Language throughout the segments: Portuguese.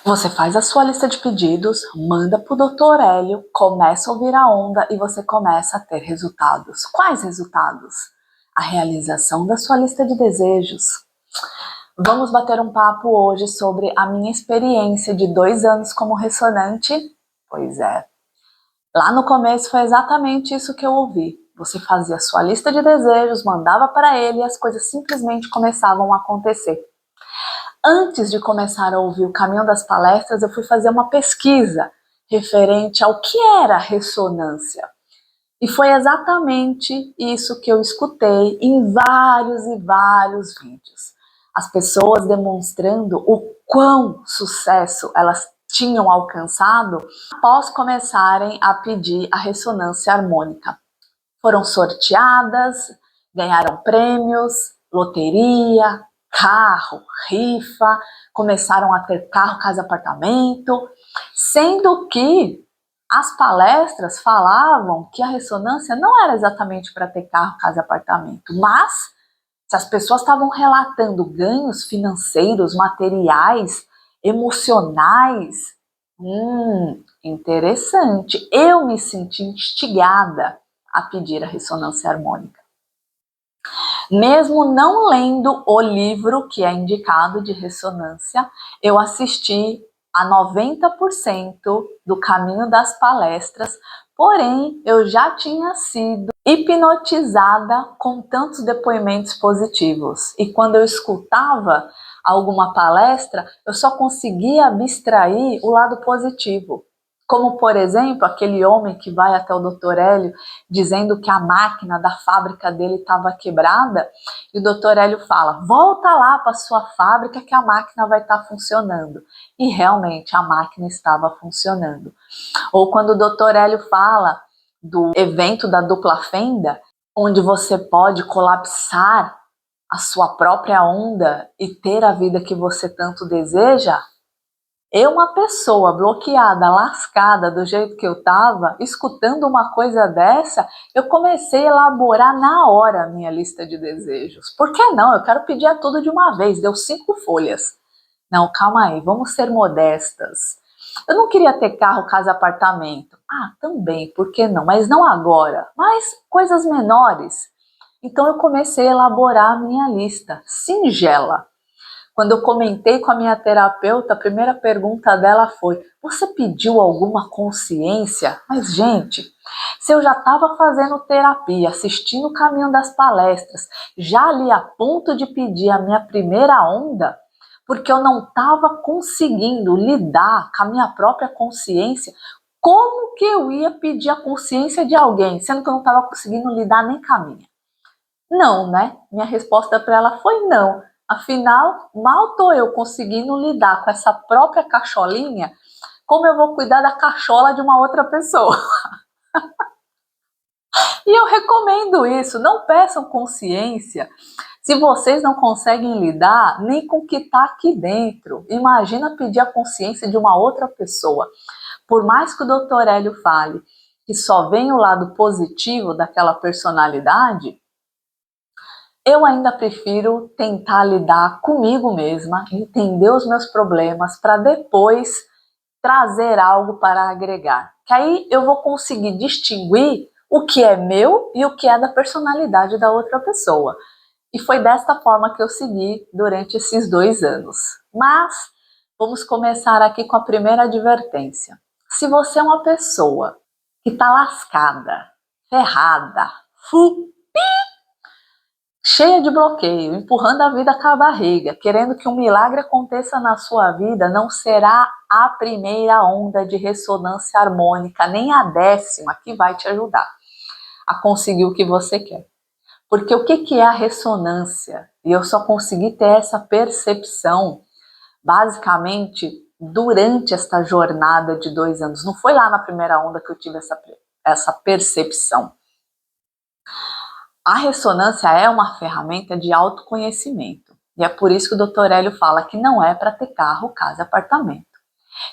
Você faz a sua lista de pedidos, manda para o Dr. Hélio, começa a ouvir a onda e você começa a ter resultados. Quais resultados? A realização da sua lista de desejos. Vamos bater um papo hoje sobre a minha experiência de 2 anos como ressonante? Pois é. Lá no começo foi exatamente isso que eu ouvi. Você fazia a sua lista de desejos, mandava para ele e as coisas simplesmente começavam a acontecer. Antes de começar a ouvir o caminho das palestras, eu fui fazer uma pesquisa referente ao que era ressonância. E foi exatamente isso que eu escutei em vários e vários vídeos. As pessoas demonstrando o quão sucesso elas tinham alcançado após começarem a pedir a ressonância harmônica. Foram sorteadas, ganharam prêmios, loteria, carro, rifa, começaram a ter carro, casa, apartamento, sendo que as palestras falavam que a ressonância não era exatamente para ter carro, casa, apartamento, mas se as pessoas estavam relatando ganhos financeiros, materiais, emocionais, interessante. Eu me senti instigada a pedir a ressonância harmônica. Mesmo não lendo o livro que é indicado de ressonância, eu assisti a 90% do caminho das palestras, porém eu já tinha sido hipnotizada com tantos depoimentos positivos. E quando eu escutava alguma palestra, eu só conseguia abstrair o lado positivo. Como, por exemplo, aquele homem que vai até o Dr. Hélio dizendo que a máquina da fábrica dele estava quebrada, e o Dr. Hélio fala, volta lá para a sua fábrica que a máquina vai estar funcionando. E realmente a máquina estava funcionando. Ou quando o Dr. Hélio fala do evento da dupla fenda, onde você pode colapsar a sua própria onda e ter a vida que você tanto deseja, eu, uma pessoa bloqueada, lascada do jeito que eu estava, escutando uma coisa dessa, eu comecei a elaborar na hora a minha lista de desejos. Por que não? Eu quero pedir a tudo de uma vez, deu 5 folhas. Não, calma aí, vamos ser modestas. Eu não queria ter carro, casa, apartamento. Ah, também, por que não? Mas não agora, mas coisas menores. Então eu comecei a elaborar a minha lista, singela. Quando eu comentei com a minha terapeuta, a primeira pergunta dela foi, você pediu alguma consciência? Mas, gente, se eu já estava fazendo terapia, assistindo o caminho das palestras, já ali a ponto de pedir a minha primeira onda, porque eu não estava conseguindo lidar com a minha própria consciência, como que eu ia pedir a consciência de alguém, sendo que eu não estava conseguindo lidar nem com a minha? Não, né? Minha resposta para ela foi não. Afinal, mal estou eu conseguindo lidar com essa própria cacholinha, como eu vou cuidar da cachola de uma outra pessoa? E eu recomendo isso, não peçam consciência se vocês não conseguem lidar nem com o que está aqui dentro. Imagina pedir a consciência de uma outra pessoa. Por mais que o Dr. Hélio fale que só vem o lado positivo daquela personalidade, eu ainda prefiro tentar lidar comigo mesma, entender os meus problemas, para depois trazer algo para agregar. Que aí eu vou conseguir distinguir o que é meu e o que é da personalidade da outra pessoa. E foi desta forma que eu segui durante esses 2 anos. Mas vamos começar aqui com a primeira advertência. Se você é uma pessoa que está lascada, ferrada, cheia de bloqueio, empurrando a vida com a barriga, querendo que um milagre aconteça na sua vida, não será a primeira onda de ressonância harmônica, nem a 10ª que vai te ajudar a conseguir o que você quer. Porque o que é a ressonância? E eu só consegui ter essa percepção, basicamente, durante esta jornada de 2 anos. Não foi lá na primeira onda que eu tive essa percepção. A ressonância é uma ferramenta de autoconhecimento. E é por isso que o Dr. Hélio fala que não é para ter carro, casa e apartamento.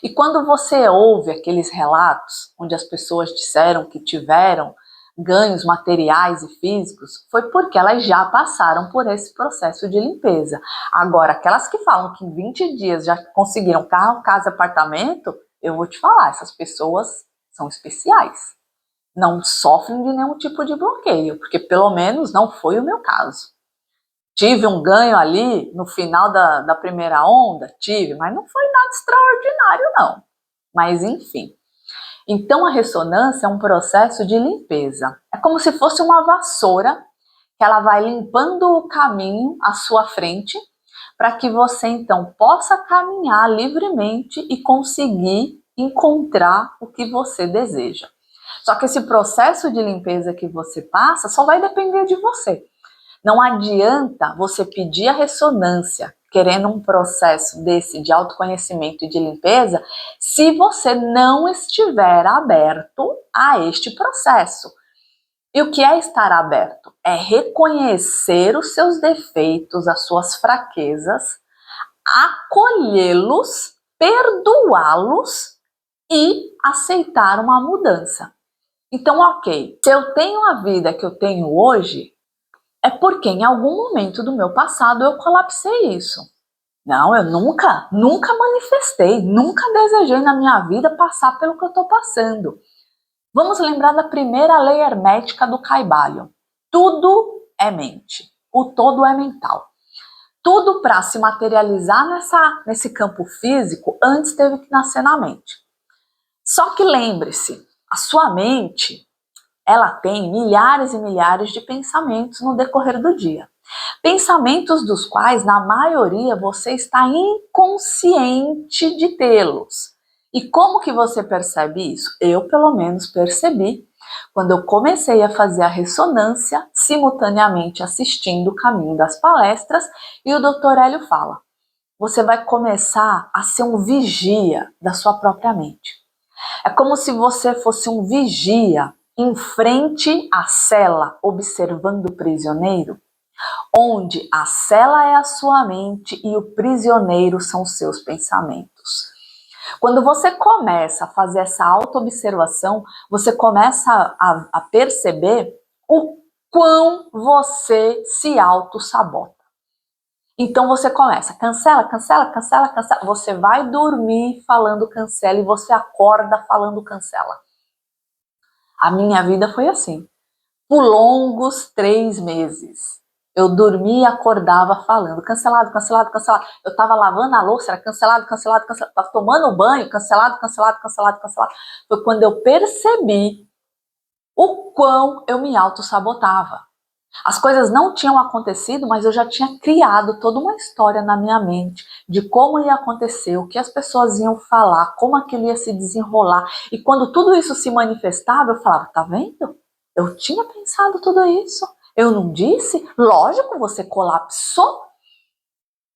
E quando você ouve aqueles relatos onde as pessoas disseram que tiveram ganhos materiais e físicos, foi porque elas já passaram por esse processo de limpeza. Agora, aquelas que falam que em 20 dias já conseguiram carro, casa e apartamento, eu vou te falar, essas pessoas são especiais. Não sofrem de nenhum tipo de bloqueio, porque pelo menos não foi o meu caso. Tive um ganho ali no final da primeira onda? Tive, mas não foi nada extraordinário, não. Mas enfim. Então a ressonância é um processo de limpeza. É como se fosse uma vassoura que ela vai limpando o caminho à sua frente para que você então possa caminhar livremente e conseguir encontrar o que você deseja. Só que esse processo de limpeza que você passa só vai depender de você. Não adianta você pedir a ressonância querendo um processo desse de autoconhecimento e de limpeza se você não estiver aberto a este processo. E o que é estar aberto? É reconhecer os seus defeitos, as suas fraquezas, acolhê-los, perdoá-los e aceitar uma mudança. Então, ok, se eu tenho a vida que eu tenho hoje, é porque em algum momento do meu passado eu colapsei isso. Não, eu nunca manifestei, nunca desejei na minha vida passar pelo que eu estou passando. Vamos lembrar da primeira lei hermética do Kybalion. Tudo é mente, o todo é mental. Tudo para se materializar nesse campo físico antes teve que nascer na mente. Só que lembre-se, a sua mente, ela tem milhares e milhares de pensamentos no decorrer do dia. Pensamentos dos quais, na maioria, você está inconsciente de tê-los. E como que você percebe isso? Eu, pelo menos, percebi quando eu comecei a fazer a ressonância, simultaneamente assistindo o Caminho das Palestras, e o Dr. Hélio fala, você vai começar a ser um vigia da sua própria mente. É como se você fosse um vigia em frente à cela, observando o prisioneiro, onde a cela é a sua mente e o prisioneiro são os seus pensamentos. Quando você começa a fazer essa auto-observação, você começa a perceber o quão você se auto-sabota. Então você começa, cancela, cancela, cancela, cancela. Você vai dormir falando cancela e você acorda falando cancela. A minha vida foi assim. Por longos 3 meses. Eu dormia e acordava falando cancelado, cancelado, cancelado. Eu estava lavando a louça, era cancelado, cancelado, cancelado. Estava tomando banho, cancelado, cancelado, cancelado, cancelado. Foi quando eu percebi o quão eu me auto-sabotava. As coisas não tinham acontecido, mas eu já tinha criado toda uma história na minha mente de como ia acontecer, o que as pessoas iam falar, como aquilo ia se desenrolar. E quando tudo isso se manifestava, eu falava, tá vendo? Eu tinha pensado tudo isso. Eu não disse? Lógico, você colapsou.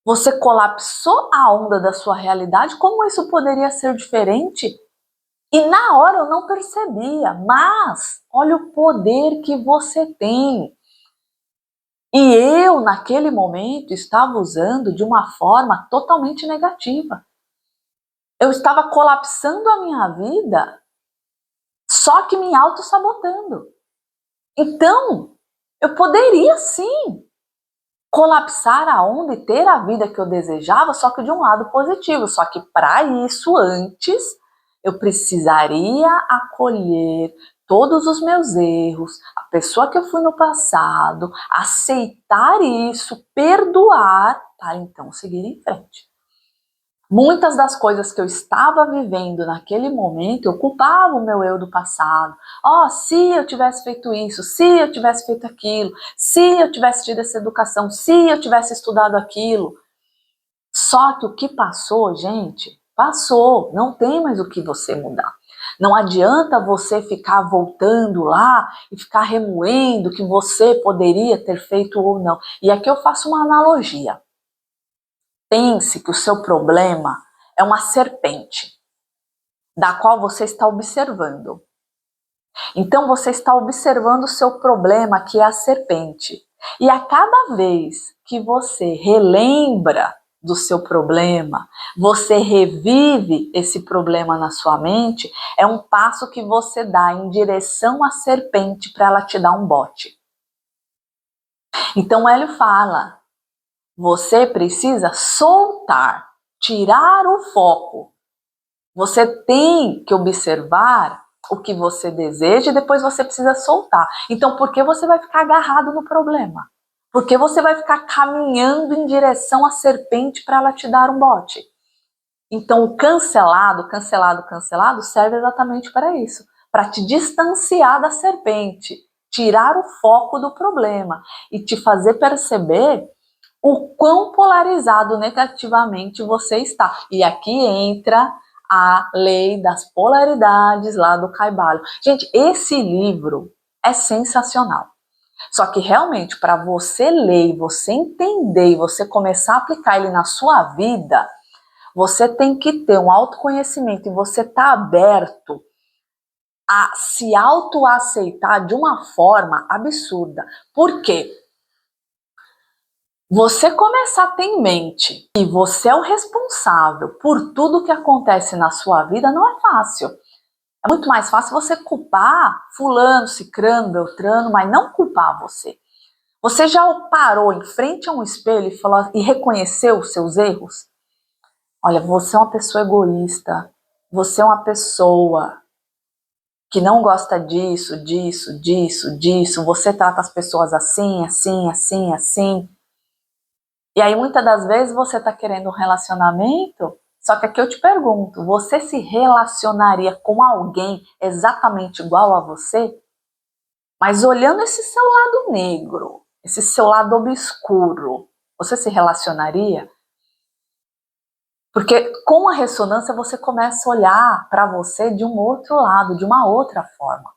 Você colapsou a onda da sua realidade. Como isso poderia ser diferente? E na hora eu não percebia, mas olha o poder que você tem. E eu, naquele momento, estava usando de uma forma totalmente negativa. Eu estava colapsando a minha vida, só que me auto-sabotando. Então, eu poderia sim colapsar a onda e ter a vida que eu desejava, só que de um lado positivo. Só que para isso, antes, eu precisaria acolher todos os meus erros, a pessoa que eu fui no passado, aceitar isso, perdoar, para então seguir em frente. Muitas das coisas que eu estava vivendo naquele momento, eu culpava o meu eu do passado. Se eu tivesse feito isso, se eu tivesse feito aquilo, se eu tivesse tido essa educação, se eu tivesse estudado aquilo. Só que o que passou, gente, passou. Não tem mais o que você mudar. Não adianta você ficar voltando lá e ficar remoendo o que você poderia ter feito ou não. E aqui eu faço uma analogia. Pense que o seu problema é uma serpente, da qual você está observando. Então você está observando o seu problema, que é a serpente. E a cada vez que você relembra do seu problema, você revive esse problema na sua mente, é um passo que você dá em direção à serpente para ela te dar um bote. Então Hélio fala, você precisa soltar, tirar o foco. Você tem que observar o que você deseja e depois você precisa soltar. Então, por que você vai ficar agarrado no problema? Por que você vai ficar caminhando em direção à serpente para ela te dar um bote? Então, o cancelado serve exatamente para isso, para te distanciar da serpente, tirar o foco do problema e te fazer perceber o quão polarizado negativamente você está. E aqui entra a lei das polaridades lá do Caibalion. Gente, esse livro é sensacional. Só que realmente, para você ler, você entender e você começar a aplicar ele na sua vida, você tem que ter um autoconhecimento e você tá aberto a se autoaceitar de uma forma absurda. Por quê? Você começar a ter em mente que você é o responsável por tudo que acontece na sua vida não é fácil. É muito mais fácil você culpar fulano, cicrano, beltrano, mas não culpar você. Você já parou em frente a um espelho e falou e reconheceu os seus erros? Olha, você é uma pessoa egoísta. Você é uma pessoa que não gosta disso, disso, disso, disso. Você trata as pessoas assim, assim, assim, assim. E aí, muitas das vezes, você está querendo um relacionamento, só que aqui eu te pergunto, você se relacionaria com alguém exatamente igual a você? Mas olhando esse seu lado negro, esse seu lado obscuro, você se relacionaria? Porque com a ressonância você começa a olhar para você de um outro lado, de uma outra forma.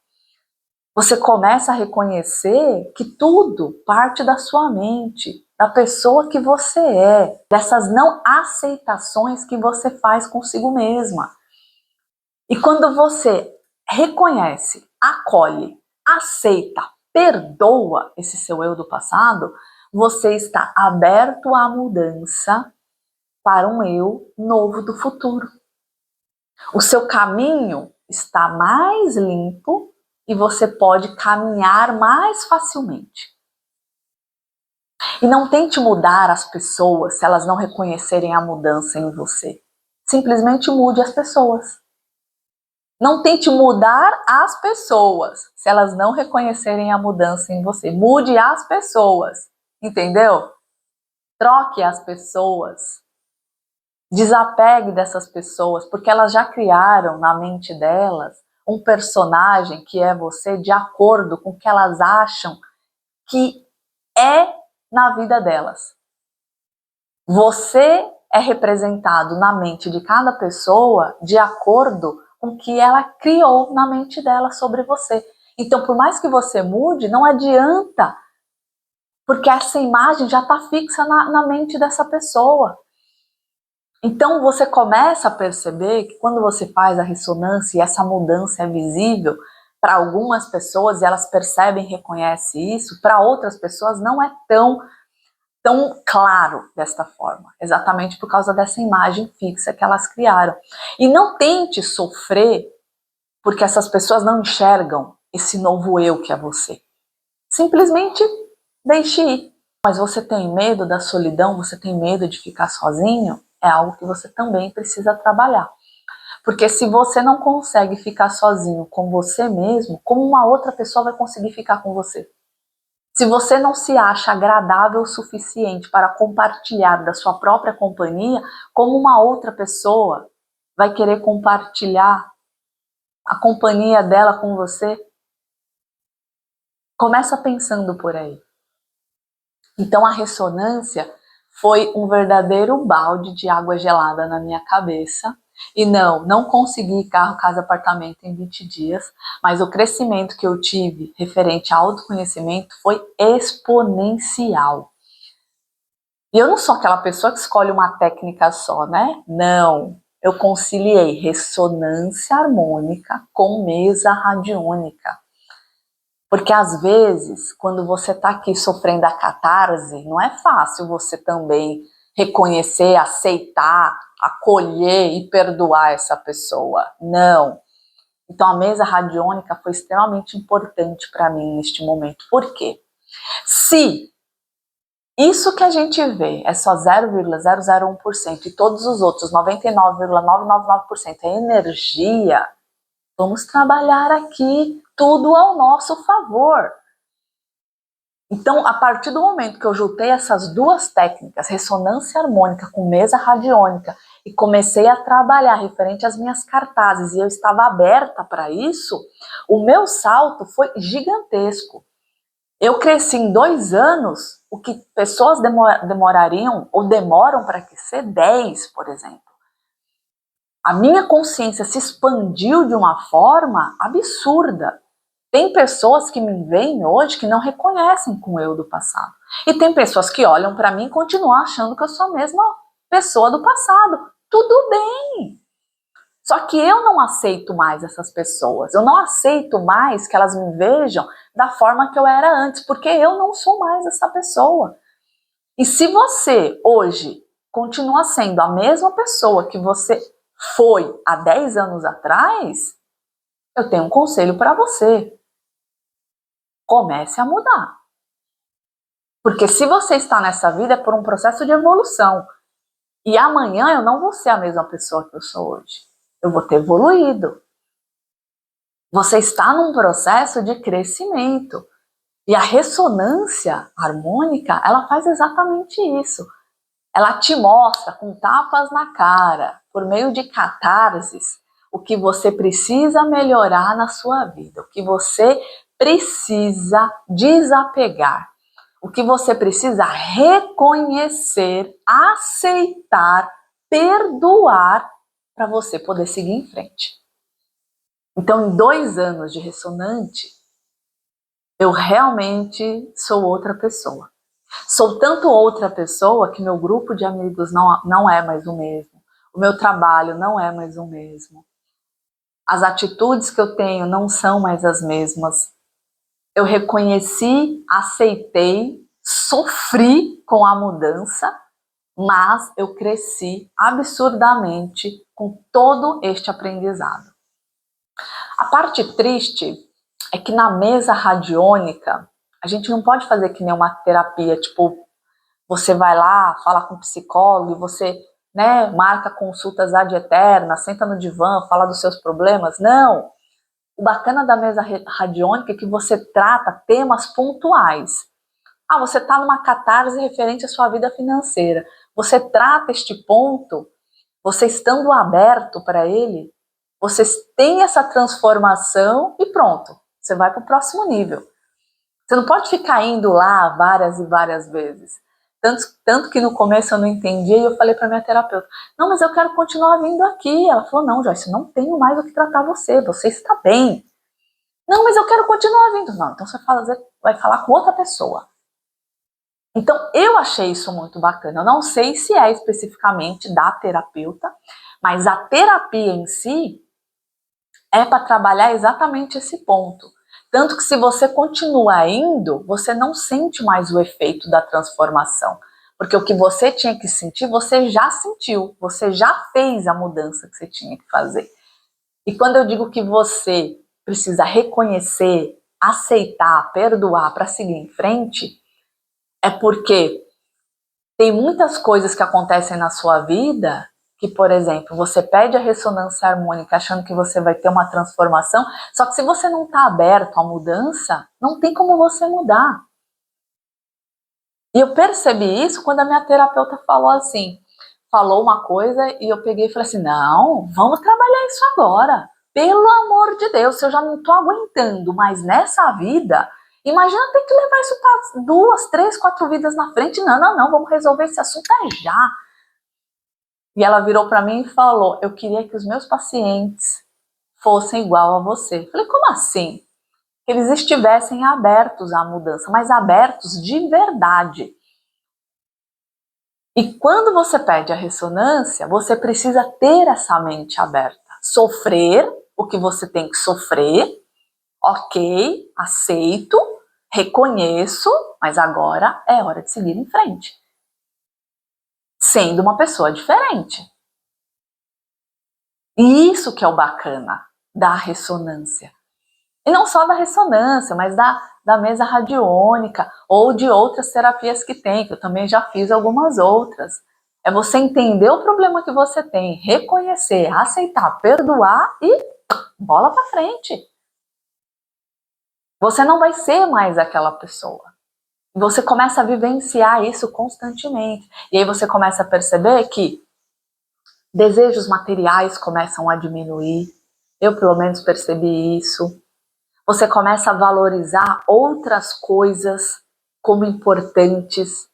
Você começa a reconhecer que tudo parte da sua mente, da pessoa que você é, dessas não aceitações que você faz consigo mesma. E quando você reconhece, acolhe, aceita, perdoa esse seu eu do passado, você está aberto à mudança para um eu novo do futuro. O seu caminho está mais limpo e você pode caminhar mais facilmente. E não tente mudar as pessoas se elas não reconhecerem a mudança em você. Simplesmente mude as pessoas. Não tente mudar as pessoas se elas não reconhecerem a mudança em você. Mude as pessoas, entendeu? Troque as pessoas. Desapegue dessas pessoas, porque elas já criaram na mente delas um personagem que é você de acordo com o que elas acham que é na vida delas. Você é representado na mente de cada pessoa de acordo com o que ela criou na mente dela sobre você. Então, por mais que você mude, não adianta, porque essa imagem já está fixa na mente dessa pessoa. Então você começa a perceber que quando você faz a ressonância e essa mudança é visível para algumas pessoas e elas percebem, reconhecem isso, para outras pessoas não é tão claro desta forma, exatamente por causa dessa imagem fixa que elas criaram. E não tente sofrer porque essas pessoas não enxergam esse novo eu que é você. Simplesmente deixe ir. Mas você tem medo da solidão, você tem medo de ficar sozinho? É algo que você também precisa trabalhar. Porque se você não consegue ficar sozinho com você mesmo, como uma outra pessoa vai conseguir ficar com você? Se você não se acha agradável o suficiente para compartilhar da sua própria companhia, como uma outra pessoa vai querer compartilhar a companhia dela com você? Começa pensando por aí. Então a ressonância foi um verdadeiro balde de água gelada na minha cabeça. E não consegui carro, casa, apartamento em 20 dias, mas o crescimento que eu tive referente ao autoconhecimento foi exponencial. E eu não sou aquela pessoa que escolhe uma técnica só, né? Não, eu conciliei ressonância harmônica com mesa radiônica. Porque às vezes, quando você está aqui sofrendo a catarse, não é fácil você também reconhecer, aceitar, acolher e perdoar essa pessoa. Não. Então a mesa radiônica foi extremamente importante para mim neste momento. Por quê? Se isso que a gente vê é só 0,001% e todos os outros 99,999% é energia, vamos trabalhar aqui tudo ao nosso favor. Então, a partir do momento que eu juntei essas duas técnicas, ressonância harmônica com mesa radiônica, e comecei a trabalhar referente às minhas cartazes, e eu estava aberta para isso, o meu salto foi gigantesco. Eu cresci em 2 anos, o que pessoas demorariam ou demoram para crescer 10, por exemplo. A minha consciência se expandiu de uma forma absurda. Tem pessoas que me veem hoje que não reconhecem com o eu do passado. E tem pessoas que olham para mim e continuam achando que eu sou a mesma pessoa do passado. Tudo bem. Só que eu não aceito mais essas pessoas. Eu não aceito mais que elas me vejam da forma que eu era antes, porque eu não sou mais essa pessoa. E se você hoje continua sendo a mesma pessoa que você foi há 10 anos atrás, eu tenho um conselho para você. Comece a mudar. Porque se você está nessa vida é por um processo de evolução. E amanhã eu não vou ser a mesma pessoa que eu sou hoje. Eu vou ter evoluído. Você está num processo de crescimento. E a ressonância harmônica, ela faz exatamente isso. Ela te mostra com tapas na cara, por meio de catarses, o que você precisa melhorar na sua vida, o que você precisa desapegar, o que você precisa reconhecer, aceitar, perdoar para você poder seguir em frente. Então, em 2 anos de ressonante, eu realmente sou outra pessoa. Sou tanto outra pessoa que meu grupo de amigos não é mais o mesmo. O meu trabalho não é mais o mesmo. As atitudes que eu tenho não são mais as mesmas. Eu reconheci, aceitei, sofri com a mudança, mas eu cresci absurdamente com todo este aprendizado. A parte triste é que na mesa radiônica, a gente não pode fazer que nem uma terapia, tipo, você vai lá, fala com o psicólogo e você, né, marca consultas ad eterna, senta no divã, fala dos seus problemas. Não. O bacana da mesa radiônica é que você trata temas pontuais. Ah, você está numa catarse referente à sua vida financeira. Você trata este ponto, você estando aberto para ele, você tem essa transformação e pronto, você vai para o próximo nível. Você não pode ficar indo lá várias e várias vezes. Tanto que no começo eu não entendia e eu falei para minha terapeuta, não, mas eu quero continuar vindo aqui. Ela falou, não, Joyce, não tenho mais o que tratar você está bem. Não, mas eu quero continuar vindo. Não, então você vai falar com outra pessoa. Então eu achei isso muito bacana. Eu não sei se é especificamente da terapeuta, mas a terapia em si é para trabalhar exatamente esse ponto. Tanto que se você continua indo, você não sente mais o efeito da transformação. Porque o que você tinha que sentir, você já sentiu. Você já fez a mudança que você tinha que fazer. E quando eu digo que você precisa reconhecer, aceitar, perdoar para seguir em frente, é porque tem muitas coisas que acontecem na sua vida que, por exemplo, você pede a ressonância harmônica achando que você vai ter uma transformação, só que se você não está aberto à mudança, não tem como você mudar. E eu percebi isso quando a minha terapeuta falou uma coisa e eu peguei e falei assim, não, vamos trabalhar isso agora. Pelo amor de Deus, se eu já não estou aguentando mais nessa vida, imagina ter que levar isso para 2, 3, 4 vidas na frente. Não, vamos resolver esse assunto já. E ela virou para mim e falou, eu queria que os meus pacientes fossem igual a você. Eu falei, como assim? Que eles estivessem abertos à mudança, mas abertos de verdade. E quando você pede a ressonância, você precisa ter essa mente aberta. Sofrer o que você tem que sofrer, ok, aceito, reconheço, mas agora é hora de seguir em frente. sendo uma pessoa diferente. E isso que é o bacana da ressonância. E não só da ressonância, mas da mesa radiônica ou de outras terapias que tem, que eu também já fiz algumas outras. É você entender o problema que você tem, reconhecer, aceitar, perdoar e bola para frente. Você não vai ser mais aquela pessoa. Você começa a vivenciar isso constantemente. E aí você começa a perceber que desejos materiais começam a diminuir. Eu, pelo menos, percebi isso. Você começa a valorizar outras coisas como importantes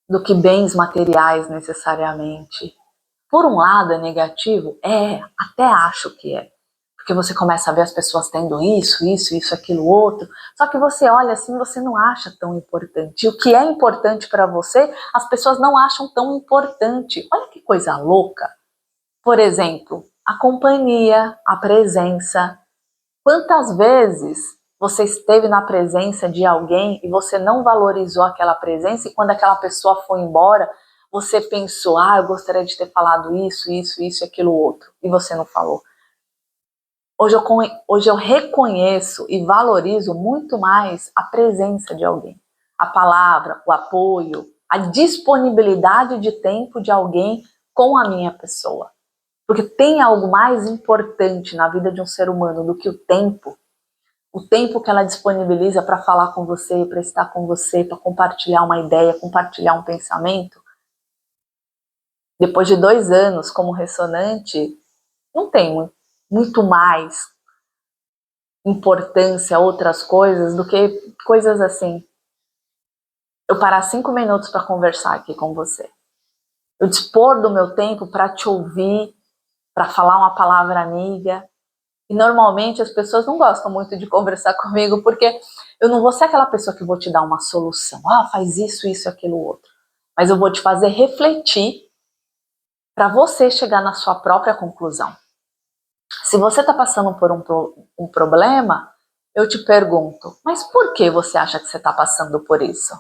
do que bens materiais necessariamente. Por um lado é negativo? Até acho que é. Porque você começa a ver as pessoas tendo isso, aquilo, outro. Só que você olha assim, você não acha tão importante. E o que é importante para você, as pessoas não acham tão importante. Olha que coisa louca. Por exemplo, a companhia, a presença. Quantas vezes você esteve na presença de alguém e você não valorizou aquela presença e quando aquela pessoa foi embora, você pensou, eu gostaria de ter falado isso e aquilo outro, e você não falou. Hoje eu reconheço e valorizo muito mais a presença de alguém, a palavra, o apoio, a disponibilidade de tempo de alguém com a minha pessoa. Porque tem algo mais importante na vida de um ser humano do que o tempo que ela disponibiliza para falar com você, para estar com você, para compartilhar uma ideia, compartilhar um pensamento. Depois de 2 anos como ressonante, não tem muito mais importância outras coisas do que coisas assim. Eu parar 5 minutos para conversar aqui com você. Eu dispor do meu tempo para te ouvir, para falar uma palavra amiga. E normalmente as pessoas não gostam muito de conversar comigo, porque eu não vou ser aquela pessoa que vou te dar uma solução. Faz isso, aquilo, outro. Mas eu vou te fazer refletir para você chegar na sua própria conclusão. Se você está passando por um problema, eu te pergunto, mas por que você acha que você está passando por isso?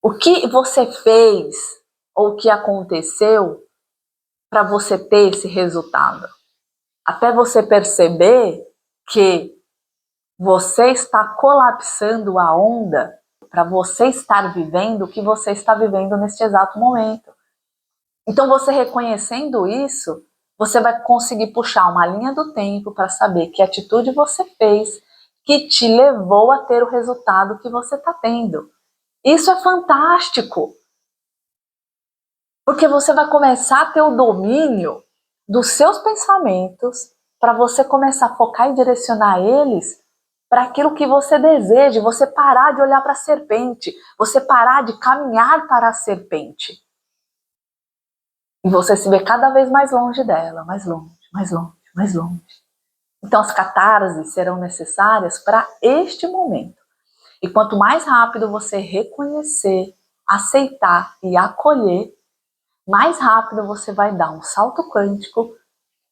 O que você fez ou o que aconteceu para você ter esse resultado? Até você perceber que você está colapsando a onda para você estar vivendo o que você está vivendo neste exato momento. Então, você reconhecendo isso, você vai conseguir puxar uma linha do tempo para saber que atitude você fez que te levou a ter o resultado que você está tendo. Isso é fantástico, porque você vai começar a ter o domínio dos seus pensamentos para você começar a focar e direcionar eles para aquilo que você deseja, você parar de olhar para a serpente, você parar de caminhar para a serpente. E você se vê cada vez mais longe dela, mais longe, mais longe, mais longe. Então as catarses serão necessárias para este momento. E quanto mais rápido você reconhecer, aceitar e acolher, mais rápido você vai dar um salto quântico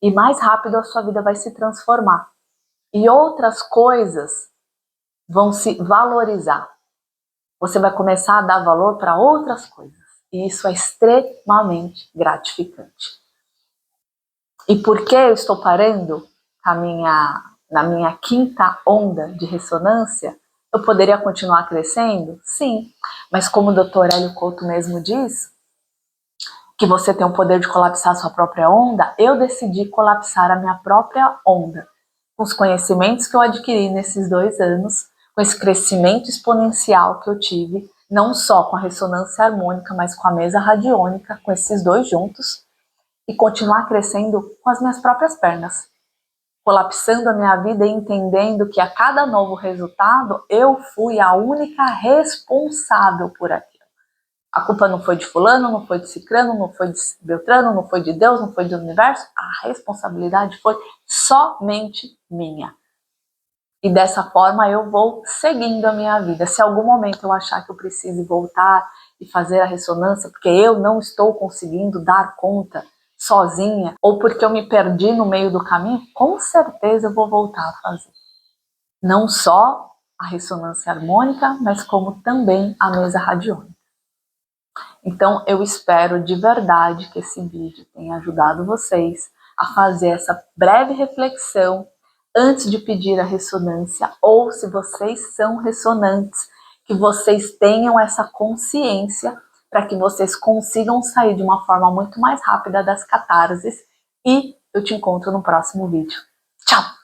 e mais rápido a sua vida vai se transformar. E outras coisas vão se valorizar. Você vai começar a dar valor para outras coisas. E isso é extremamente gratificante. E por que eu estou parando na minha 5ª onda de ressonância? Eu poderia continuar crescendo? Sim. Mas como o Dr. Hélio Couto mesmo diz, que você tem o poder de colapsar a sua própria onda, eu decidi colapsar a minha própria onda. Com os conhecimentos que eu adquiri nesses 2 anos, com esse crescimento exponencial que eu tive, não só com a ressonância harmônica, mas com a mesa radiônica, com esses 2 juntos, e continuar crescendo com as minhas próprias pernas, colapsando a minha vida e entendendo que a cada novo resultado, eu fui a única responsável por aquilo. A culpa não foi de fulano, não foi de cicrano, não foi de beltrano, não foi de Deus, não foi do universo. A responsabilidade foi somente minha. E dessa forma eu vou seguindo a minha vida. Se em algum momento eu achar que eu preciso voltar e fazer a ressonância, porque eu não estou conseguindo dar conta sozinha, ou porque eu me perdi no meio do caminho, com certeza eu vou voltar a fazer. Não só a ressonância harmônica, mas como também a mesa radiônica. Então eu espero de verdade que esse vídeo tenha ajudado vocês a fazer essa breve reflexão antes de pedir a ressonância, ou se vocês são ressonantes, que vocês tenham essa consciência para que vocês consigam sair de uma forma muito mais rápida das catarses. E eu te encontro no próximo vídeo. Tchau!